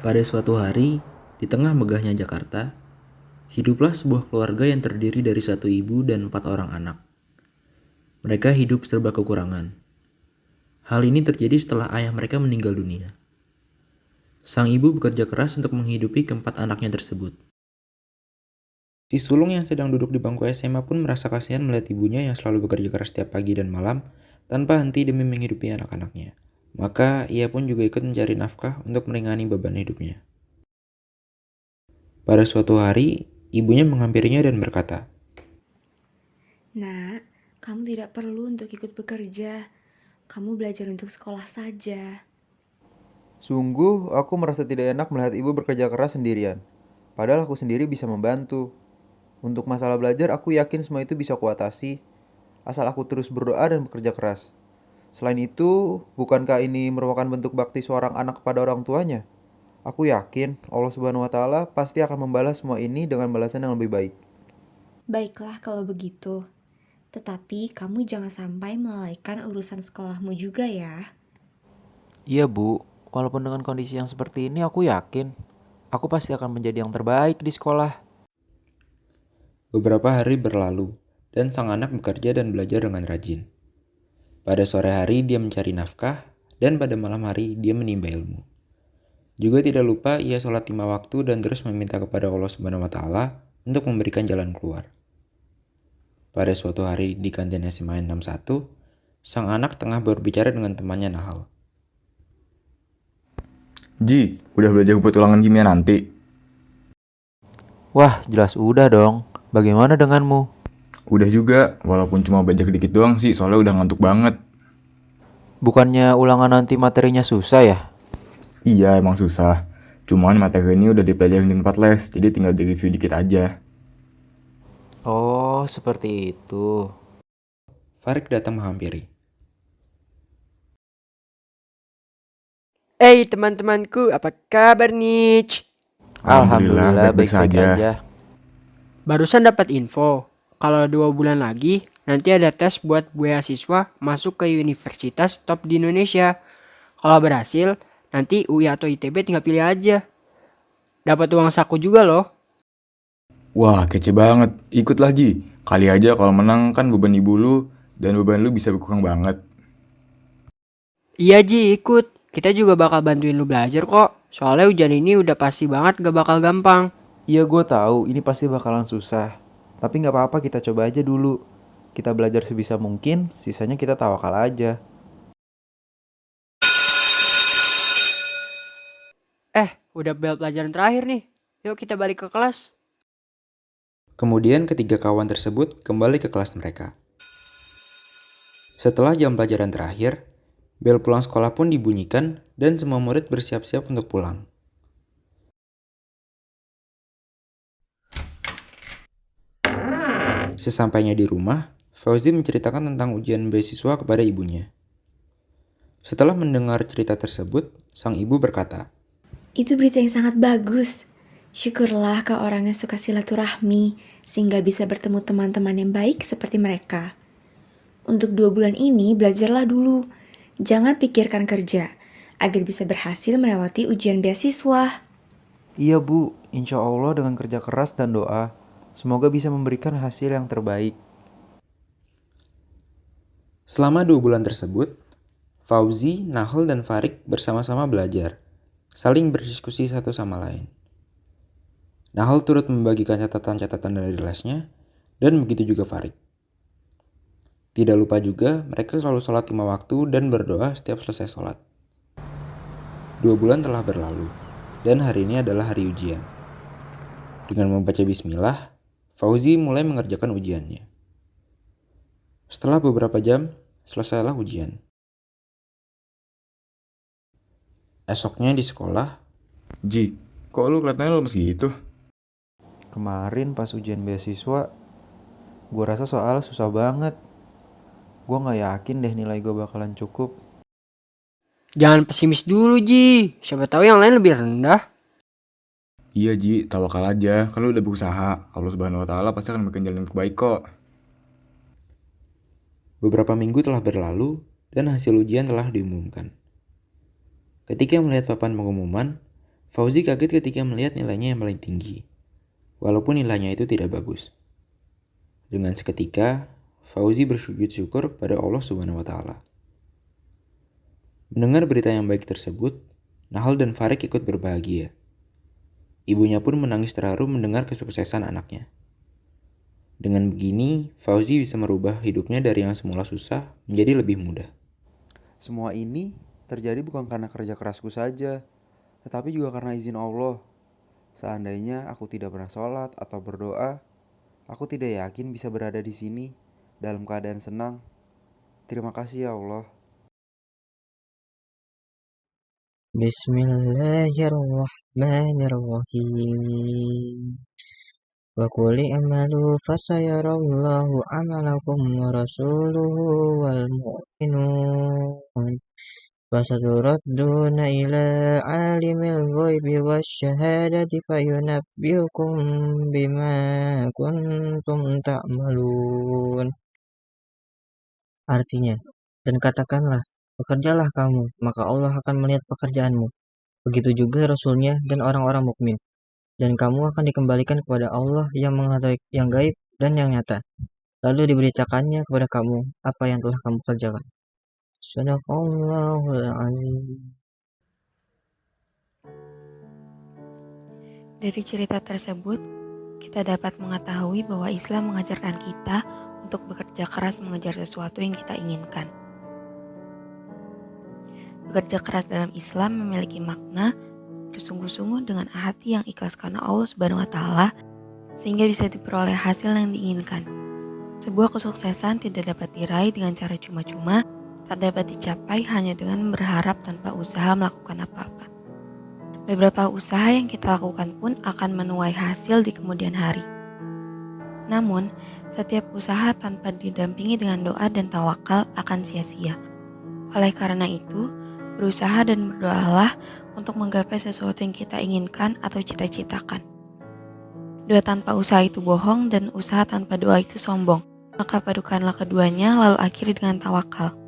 Pada suatu hari, di tengah megahnya Jakarta, hiduplah sebuah keluarga yang terdiri dari satu ibu dan 4 orang anak. Mereka hidup serba kekurangan. Hal ini terjadi setelah ayah mereka meninggal dunia. Sang ibu bekerja keras untuk menghidupi keempat anaknya tersebut. Si sulung yang sedang duduk di bangku SMA pun merasa kasihan melihat ibunya yang selalu bekerja keras setiap pagi dan malam tanpa henti demi menghidupi anak-anaknya. Maka ia pun juga ikut mencari nafkah untuk meringani beban hidupnya. Pada suatu hari, ibunya menghampirinya dan berkata, Nak, kamu tidak perlu untuk ikut bekerja. Kamu belajar untuk sekolah saja. Sungguh, aku merasa tidak enak melihat ibu bekerja keras sendirian. Padahal aku sendiri bisa membantu. Untuk masalah belajar, aku yakin semua itu bisa kuatasi, asal aku terus berdoa dan bekerja keras. Selain itu, bukankah ini merupakan bentuk bakti seorang anak kepada orang tuanya? Aku yakin Allah Subhanahu wa taala pasti akan membalas semua ini dengan balasan yang lebih baik. Baiklah kalau begitu. Tetapi kamu jangan sampai melalaikan urusan sekolahmu juga ya. Iya Bu, walaupun dengan kondisi yang seperti ini aku yakin aku pasti akan menjadi yang terbaik di sekolah. beberapa hari berlalu, dan sang anak bekerja dan belajar dengan rajin. Pada sore hari dia mencari nafkah, dan pada malam hari dia menimba ilmu. Juga tidak lupa ia sholat 5 waktu dan terus meminta kepada Allah Subhanahu wa Ta'ala untuk memberikan jalan keluar. Pada suatu hari di kantin SMA 61, sang anak tengah berbicara dengan temannya Nahal. Ji, udah belajar buat ulangan kimia nanti? Wah, jelas udah dong. Bagaimana denganmu? Udah juga, walaupun cuma belajar dikit doang sih, soalnya udah ngantuk banget. Bukannya ulangan nanti materinya susah ya? Iya, emang susah. Cuman materi ini udah dipelajarin di tempat les, jadi tinggal di-review dikit aja. Oh, seperti itu. Farik datang menghampiri. Teman-temanku, apa kabar nih? Alhamdulillah, Alhamdulillah baik-baik baik-baik saja. aja. Barusan dapat info, kalau 2 bulan lagi nanti ada tes buat beasiswa masuk ke universitas top di Indonesia. Kalau berhasil, nanti UI atau ITB tinggal pilih aja. Dapat uang saku juga loh. Wah, kece banget. Ikutlah Ji. Kali aja kalau menang kan beban ibu lu, dan beban lu bisa berkurang banget. Iya Ji, ikut. Kita juga bakal bantuin lu belajar kok. Soalnya ujian ini udah pasti banget gak bakal gampang. Iya gue tahu ini pasti bakalan susah. Tapi nggak apa-apa kita coba aja dulu. Kita belajar sebisa mungkin, sisanya kita tawakal aja. Udah bel pelajaran terakhir nih. Yuk kita balik ke kelas. Kemudian ketiga kawan tersebut kembali ke kelas mereka. Setelah jam pelajaran terakhir, bel pulang sekolah pun dibunyikan dan semua murid bersiap-siap untuk pulang. Sesampainya di rumah, Fauzi menceritakan tentang ujian beasiswa kepada ibunya. Setelah mendengar cerita tersebut, sang ibu berkata, Itu berita yang sangat bagus. Syukurlah kau orang yang suka silaturahmi, sehingga bisa bertemu teman-teman yang baik seperti mereka. Untuk 2 bulan ini, belajarlah dulu. Jangan pikirkan kerja, agar bisa berhasil melewati ujian beasiswa. Iya Bu, insya Allah dengan kerja keras dan doa, semoga bisa memberikan hasil yang terbaik. selama 2 bulan tersebut, Fauzi, Nahal, dan Farik bersama-sama belajar, saling berdiskusi satu sama lain. Nahal turut membagikan catatan-catatan dari lesnya, dan begitu juga Farik. Tidak lupa juga, mereka selalu sholat 5 waktu dan berdoa setiap selesai sholat. 2 bulan telah berlalu, dan hari ini adalah hari ujian. Dengan membaca bismillah, Fauzi mulai mengerjakan ujiannya. Setelah beberapa jam, selesailah ujian. Esoknya di sekolah, Ji, kok lu kelihatannya lemes gitu? Kemarin pas ujian beasiswa, gue rasa soal susah banget. Gue nggak yakin deh nilai gue bakalan cukup. Jangan pesimis dulu Ji. Siapa tahu yang lain lebih rendah. Iya Ji, tawakal aja. Kan lu udah berusaha. Allah Subhanahu wa Ta'ala pasti akan bikin jalan yang terbaik kok. beberapa minggu telah berlalu dan hasil ujian telah diumumkan. Ketika melihat papan pengumuman, Fauzi kaget ketika melihat nilainya yang paling tinggi, walaupun nilainya itu tidak bagus. Dengan seketika, Fauzi bersujud syukur kepada Allah Subhanahu wa Ta'ala. Mendengar berita yang baik tersebut, Nahal dan Farik ikut berbahagia. Ibunya pun menangis terharu mendengar kesuksesan anaknya. Dengan begini, Fauzi bisa merubah hidupnya dari yang semula susah menjadi lebih mudah. Semua ini terjadi bukan karena kerja kerasku saja, tetapi juga karena izin Allah. Seandainya aku tidak pernah sholat atau berdoa, aku tidak yakin bisa berada di sini dalam keadaan senang. Terima kasih ya Allah. Bismillahirrahmanirrahim. Wa qul i'malu fasayarallahu 'amalakum wa rasuluhu wal mu'minun. Fasaturadduna ila 'alimil ghaibi wasyahadati fayunabbiukum bima kuntum ta'malun. Artinya, dan katakanlah, bekerjalah kamu, maka Allah akan melihat pekerjaanmu. Begitu juga Rasulnya dan orang-orang mukmin. Dan kamu akan dikembalikan kepada Allah yang mengetahui yang gaib dan yang nyata. Lalu diberitakannya kepada kamu apa yang telah kamu kerjakan. Sadaqallahul azim. Dari cerita tersebut, kita dapat mengetahui bahwa Islam mengajarkan kita untuk bekerja keras mengejar sesuatu yang kita inginkan. Bekerja keras dalam Islam memiliki makna bersungguh-sungguh dengan hati yang ikhlas karena Allah Subhanahu wa Ta'ala, sehingga bisa diperoleh hasil yang diinginkan. Sebuah kesuksesan tidak dapat diraih dengan cara cuma-cuma, tak dapat dicapai hanya dengan berharap tanpa usaha melakukan apa-apa. Beberapa usaha yang kita lakukan pun akan menuai hasil di kemudian hari. Namun, setiap usaha tanpa didampingi dengan doa dan tawakal akan sia-sia. Oleh karena itu, berusaha dan berdoalah untuk menggapai sesuatu yang kita inginkan atau cita-citakan. Doa tanpa usaha itu bohong dan usaha tanpa doa itu sombong. Maka padukanlah keduanya lalu akhiri dengan tawakal.